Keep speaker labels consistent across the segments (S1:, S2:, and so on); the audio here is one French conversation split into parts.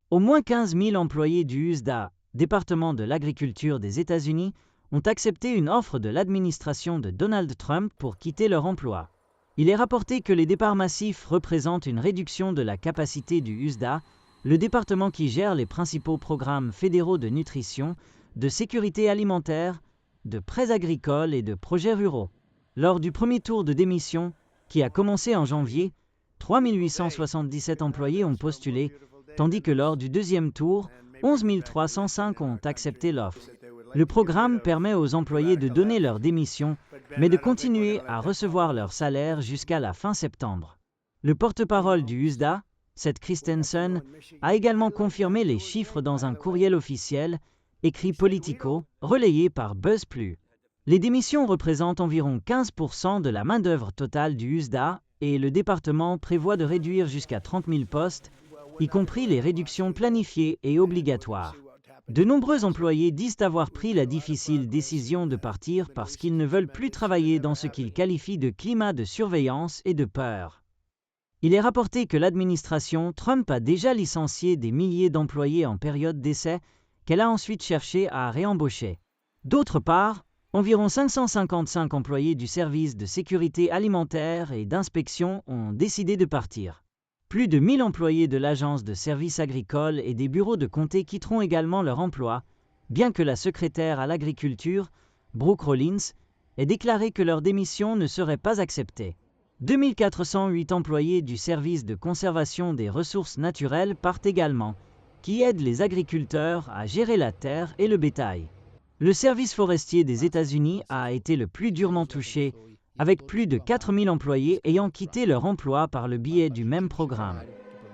S1: Au moins 15 000 employés du USDA, département de l'agriculture des États-Unis, ont accepté une offre de l'administration de Donald Trump pour quitter leur emploi. Il est rapporté que les départs massifs représentent une réduction de la capacité du USDA, le département qui gère les principaux programmes fédéraux de nutrition, de sécurité alimentaire, de prêts agricoles et de projets ruraux. Lors du premier tour de démission, qui a commencé en janvier, 3 877 employés ont postulé, tandis que lors du deuxième tour, 11 305 ont accepté l'offre. Le programme permet aux employés de donner leur démission, mais de continuer à recevoir leur salaire jusqu'à la fin septembre. Le porte-parole du USDA, Seth Christensen, a également confirmé les chiffres dans un courriel officiel, écrit Politico, relayé par BuzzPlus. Les démissions représentent environ 15% de la main-d'œuvre totale du USDA et le département prévoit de réduire jusqu'à 30 000 postes, y compris les réductions planifiées et obligatoires. De nombreux employés disent avoir pris la difficile décision de partir parce qu'ils ne veulent plus travailler dans ce qu'ils qualifient de climat de surveillance et de peur. Il est rapporté que l'administration Trump a déjà licencié des milliers d'employés en période d'essai, qu'elle a ensuite cherché à réembaucher. D'autre part, environ 555 employés du service de sécurité alimentaire et d'inspection ont décidé de partir. Plus de 1000 employés de l'Agence de services agricoles et des bureaux de comté quitteront également leur emploi, bien que la secrétaire à l'agriculture, Brooke Rollins, ait déclaré que leur démission ne serait pas acceptée. 2408 employés du service de conservation des ressources naturelles partent également, qui aide les agriculteurs à gérer la terre et le bétail. Le service forestier des États-Unis a été le plus durement touché, avec plus de 4000 employés ayant quitté leur emploi par le biais du même programme.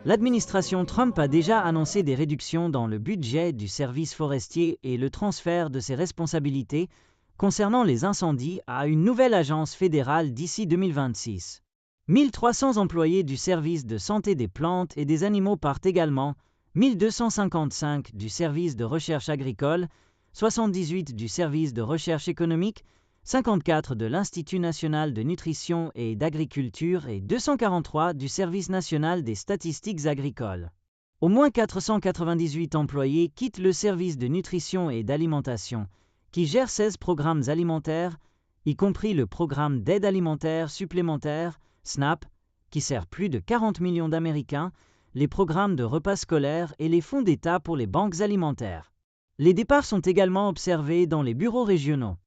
S1: L'administration Trump a déjà annoncé des réductions dans le budget du service forestier et le transfert de ses responsabilités concernant les incendies à une nouvelle agence fédérale d'ici 2026. 1300 employés du service de santé des plantes et des animaux partent également, 1255 du service de recherche agricole, 78 du service de recherche économique, 54 de l'Institut national de nutrition et d'agriculture et 243 du Service national des statistiques agricoles. Au moins 498 employés quittent le service de nutrition et d'alimentation, qui gère 16 programmes alimentaires, y compris le programme d'aide alimentaire supplémentaire, SNAP, qui sert plus de 40 millions d'Américains, les programmes de repas scolaires et les fonds d'État pour les banques alimentaires. Les départs sont également observés dans les bureaux régionaux.